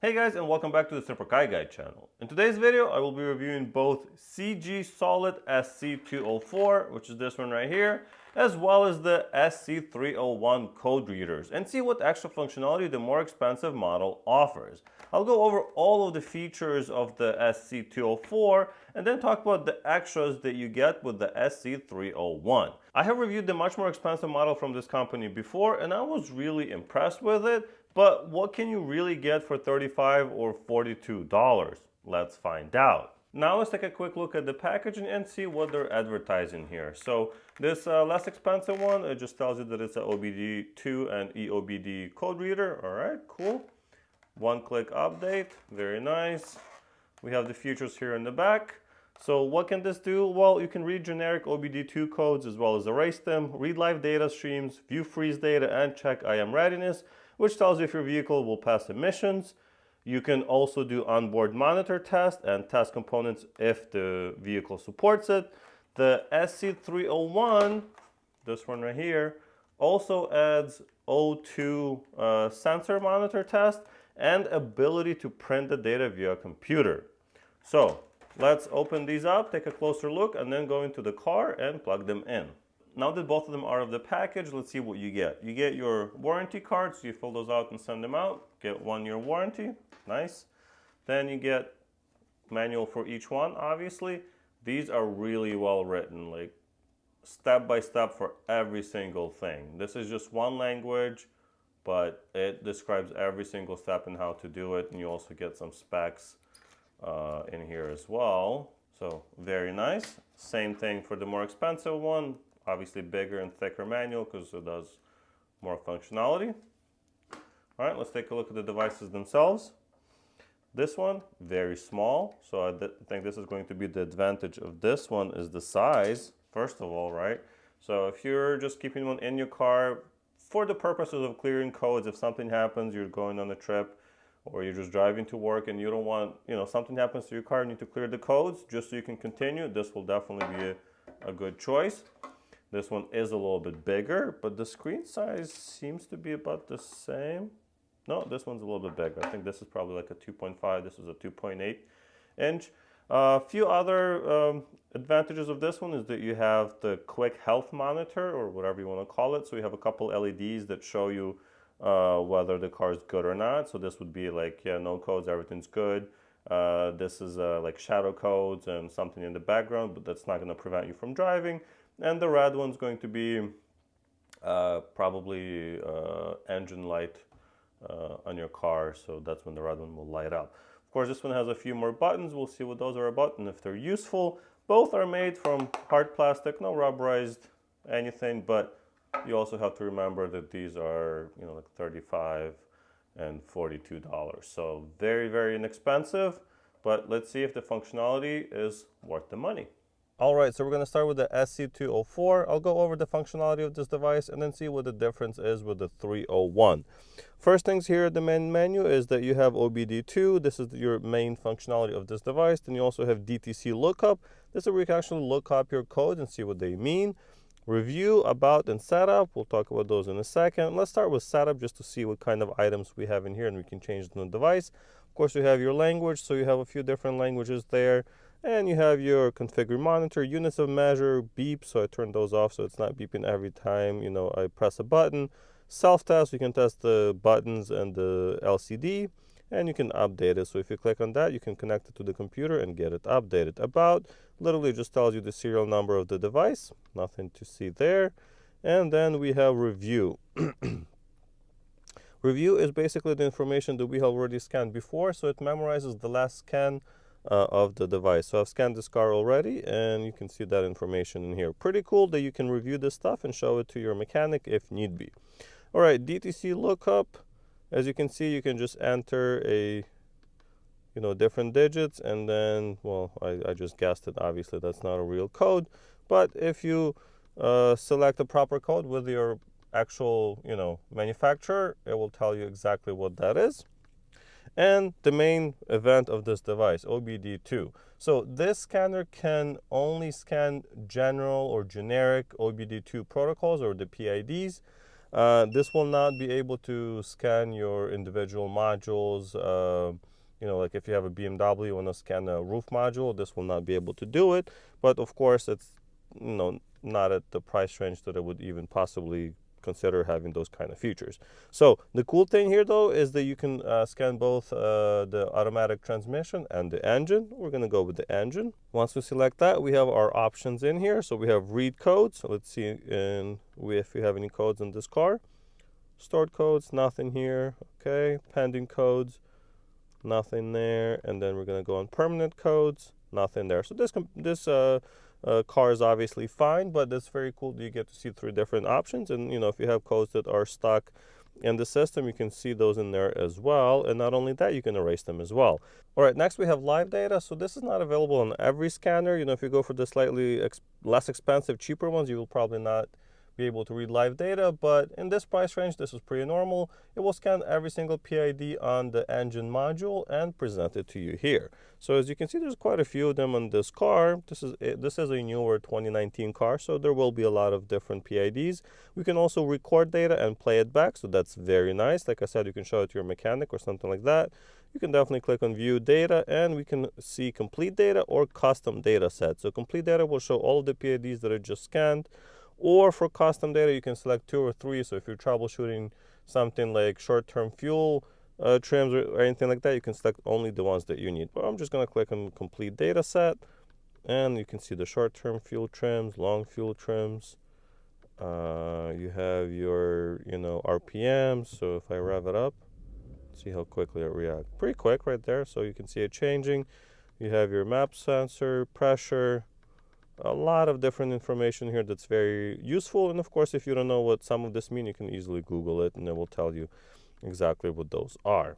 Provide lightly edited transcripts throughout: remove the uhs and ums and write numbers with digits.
Hey guys, and welcome back to the Super Kai Guide channel. In today's video, I will be reviewing both CGSULIT SC204, which is this one right here, as well as the SC301 code readers, and see what extra functionality the more expensive model offers. I'll go over all of the features of the SC204 and then talk about the extras that you get with the SC301. I have reviewed the much more expensive model from this company before, and I was really impressed with it. But what can you really get for $35 or $42? Let's find out. Now let's take a quick look at the packaging and see what they're advertising here. So this less expensive one, it just tells you that it's an OBD2 and EOBD code reader. All right, cool. One-click update, very nice. We have the features here in the back. So what can this do? Well, you can read generic OBD2 codes as well as erase them, read live data streams, view freeze data, and check IM readiness, which tells you if your vehicle will pass emissions. You can also do onboard monitor test and test components if the vehicle supports it. The SC301, this one right here, also adds O2 sensor monitor test and ability to print the data via computer. So let's open these up, take a closer look, and then go into the car and plug them in. Now that both of them are out of the package, let's see what you get. You get your warranty cards, so you fill those out and send them out. Get 1 year warranty, nice. Then you get manual for each one, obviously. These are really well written, like step by step for every single thing. This is just one language, but it describes every single step and how to do it. And you also get some specs in here as well. So very nice. Same thing for the more expensive one. Obviously bigger and thicker manual because it does more functionality. All right, let's take a look at the devices themselves. This one, very small. So I think this is going to be the advantage of this one is the size, first of all, right? So if you're just keeping one in your car for the purposes of clearing codes, if something happens, you're going on a trip or you're just driving to work and you don't want, something happens to your car, you need to clear the codes just so you can continue, this will definitely be a good choice. This one is a little bit bigger, but the screen size seems to be about the same. No, this one's a little bit bigger. I think this is probably like a 2.5. This is a 2.8 inch. A few other advantages of this one is that you have the quick health monitor or whatever you want to call it. So you have a couple LEDs that show you whether the car is good or not. So this would be like, yeah, no codes, everything's good. This is like shadow codes and something in the background, but that's not going to prevent you from driving. And the red one's going to be probably engine light on your car, so that's when the red one will light up. Of course, this one has a few more buttons. We'll see what those are about and if they're useful. Both are made from hard plastic, no rubberized anything, but you also have to remember that these are, like $35 and $42. So very, very inexpensive, but let's see if the functionality is worth the money. All right, so we're going to start with the SC204. I'll go over the functionality of this device and then see what the difference is with the 301. First things here at the main menu is that you have OBD2. This is your main functionality of this device. Then you also have Dtc Lookup. This is where you can actually look up your codes and see what they mean. Review, about, and setup. We'll talk about those in a second. Let's start with setup just to see what kind of items we have in here and we can change them on the device. Of course, you have your language, so you have a few different languages there. And you have your configure monitor, units of measure, beep, so I turn those off so it's not beeping every time, I press a button. Self-test, you can test the buttons and the LCD, and you can update it. So if you click on that, you can connect it to the computer and get it updated. About literally just tells you the serial number of the device, nothing to see there. And then we have review. Review is basically the information that we have already scanned before, so it memorizes the last scan of the device. So I've scanned this car already and you can see that information in here. Pretty cool that you can review this stuff and show it to your mechanic if need be. All right, Dtc Lookup. As you can see, you can just enter a different digits and then, well, I just guessed it. Obviously that's not a real code, but if you select the proper code with your actual manufacturer, it will tell you exactly what that is. And the main event of this device, OBD2. So this scanner can only scan general or generic OBD2 protocols or the PIDs. This will not be able to scan your individual modules. You know, like if you have a BMW, you want to scan a roof module, this will not be able to do it. But of course, it's, you know, not at the price range that it would even possibly consider having those kind of features. So the cool thing here though is that you can scan both the automatic transmission and the engine. We're going to go with the engine. Once we select that, we have our options in here. So we have read codes. So let's see if we have any codes in this car. Stored codes, nothing here. Okay, pending codes, nothing there. And then we're going to go on permanent codes, nothing there. So this car is obviously fine, but it's very cool that you get to see 3 different options. And, you know, if you have codes that are stuck in the system, you can see those in there as well. And not only that, you can erase them as well. All right, next we have live data. So this is not available on every scanner. You know, if you go for the slightly less expensive, cheaper ones, you will probably not be able to read live data, but in this price range, this is pretty normal. It will scan every single PID on the engine module and present it to you here. So as you can see, there's quite a few of them on this car. This is a newer 2019 car, so there will be a lot of different PIDs. We can also record data and play it back, so that's very nice. Like I said, you can show it to your mechanic or something like that. You can definitely click on view data, and we can see complete data or custom data set. So complete data will show all of the PIDs that are just scanned. Or for custom data, you can select 2 or 3. So if you're troubleshooting something like short-term fuel trims or anything like that, you can select only the ones that you need. But I'm just going to click on complete data set, and you can see the short-term fuel trims, long fuel trims. You have your, you know, RPM. So if I rev it up, see how quickly it reacts. Pretty quick right there. So you can see it changing. You have your map sensor, pressure. A lot of different information here that's very useful. And of course, if you don't know what some of this mean, you can easily Google it and it will tell you exactly what those are.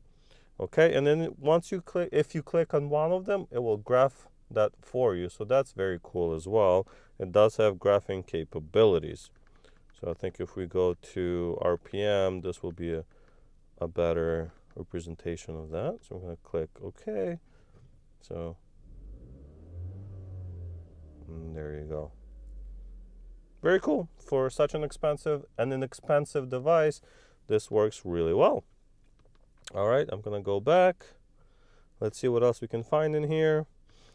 Okay, and then once you click, if you click on one of them, it will graph that for you. So that's very cool as well. It does have graphing capabilities. So I think if we go to RPM, this will be a better representation of that. So I'm going to click OK. So there you go. Very cool. For such an inexpensive device, this works really well. All right, I'm going to go back. Let's see what else we can find in here.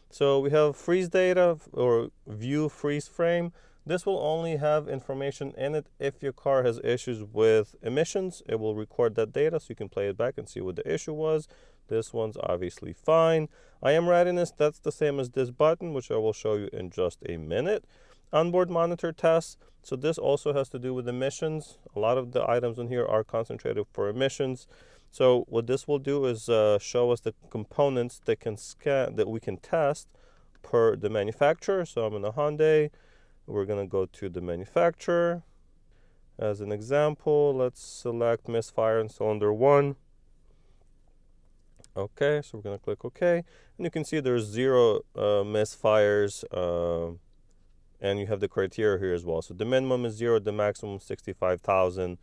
So we have freeze data or view freeze frame. This will only have information in it if your car has issues with emissions. It will record that data so you can play it back and see what the issue was. This one's obviously fine. IM readiness, that's the same as this button, which I will show you in just a minute. Onboard monitor tests. So this also has to do with emissions. A lot of the items in here are concentrated for emissions. So what this will do is show us the components that can scan, that we can test per the manufacturer. So I'm in a Hyundai. We're going to go to the manufacturer. As an example, let's select misfire in cylinder 1. Okay, so we're going to click OK. And you can see there's 0 misfires. And you have the criteria here as well. So the minimum is 0, the maximum 65,000.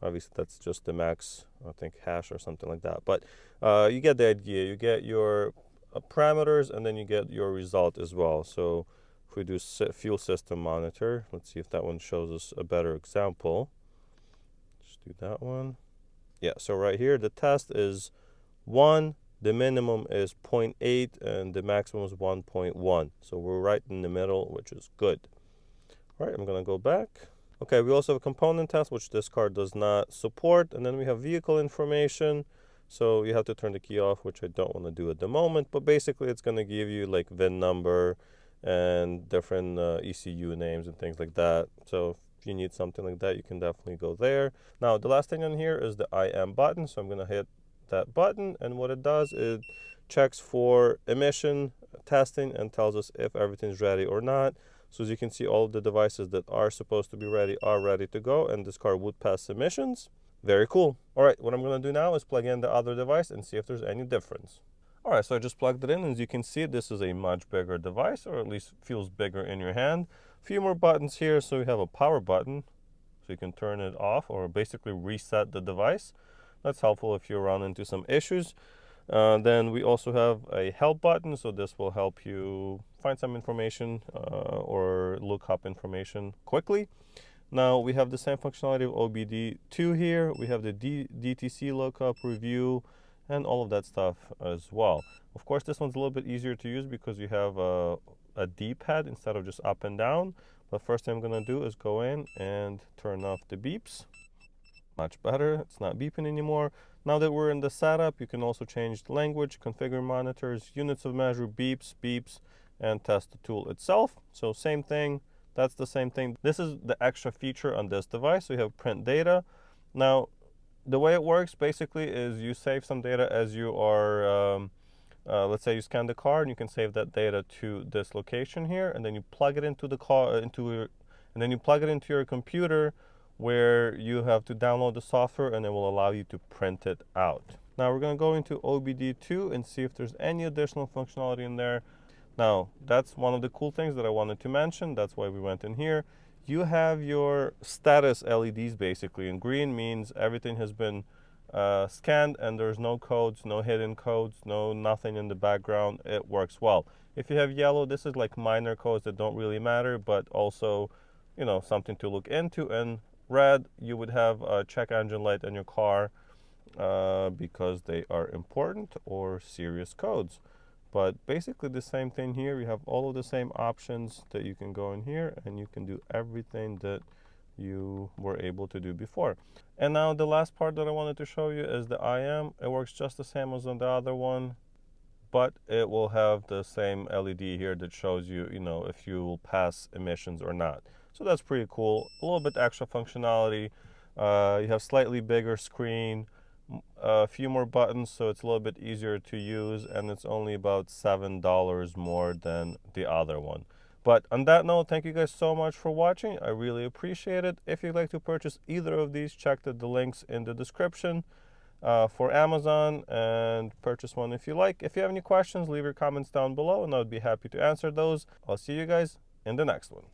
Obviously, that's just the max, I think, hash or something like that. But you get the idea. You get your parameters, and then you get your result as well. So if we do fuel system monitor, let's see if that one shows us a better example. Just do that one. Yeah, so right here, the test is 1. The minimum is 0.8 and the maximum is 1.1. So we're right in the middle, which is good. All right, I'm going to go back. Okay, we also have a component test, which this car does not support. And then we have vehicle information. So you have to turn the key off, which I don't want to do at the moment. But basically, it's going to give you like VIN number and different ECU names and things like that. So if you need something like that, you can definitely go there. Now, the last thing on here is the IM button. So I'm going to hit that button, and what it does, it checks for emission testing and tells us if everything's ready or not. So as you can see, all of the devices that are supposed to be ready are ready to go, and this car would pass emissions. Very cool. All right, what I'm going to do now is plug in the other device and see if there's any difference. All right, so I just plugged it in. As you can see, this is a much bigger device, or at least feels bigger in your hand. A few more buttons here. So we have a power button, so you can turn it off or basically reset the device. That's helpful if you run into some issues. Then we also have a help button, so this will help you find some information or look up information quickly. Now we have the same functionality of OBD2 here. We have the DTC Lookup, review, and all of that stuff as well. Of course, this one's a little bit easier to use because you have a D-pad instead of just up and down. But first thing I'm going to do is go in and turn off the beeps. Much better. It's not beeping anymore. Now that we're in the setup, you can also change the language, configure monitors, units of measure, beeps, and test the tool itself. So same thing. That's the same thing. This is the extra feature on this device. So you have print data. Now, the way it works basically is you save some data as you are, let's say you scan the car, and you can save that data to this location here, and then you plug it into the car, and then you plug it into your computer, where you have to download the software, and it will allow you to print it out. Now we're going to go into OBD2 and see if there's any additional functionality in there. Now, that's one of the cool things that I wanted to mention. That's why we went in here. You have your status LEDs basically. And green means everything has been scanned and there's no codes, no hidden codes, nothing in the background. It works well. If you have yellow, this is like minor codes that don't really matter, but also, you know, something to look into. And red, you would have a check engine light in your car because they are important or serious codes. But basically the same thing here. You have all of the same options that you can go in here, and you can do everything that you were able to do before. And now the last part that I wanted to show you is the IM. It works just the same as on the other one, but it will have the same LED here that shows you, you know, if you will pass emissions or not. So that's pretty cool. A little bit extra functionality. You have slightly bigger screen, a few more buttons, so it's a little bit easier to use, and it's only about $7 more than the other one. But on that note, thank you guys so much for watching. I really appreciate it. If you'd like to purchase either of these, check the links in the description for Amazon and purchase one if you like. If you have any questions, leave your comments down below and I would be happy to answer those. I'll see you guys in the next one.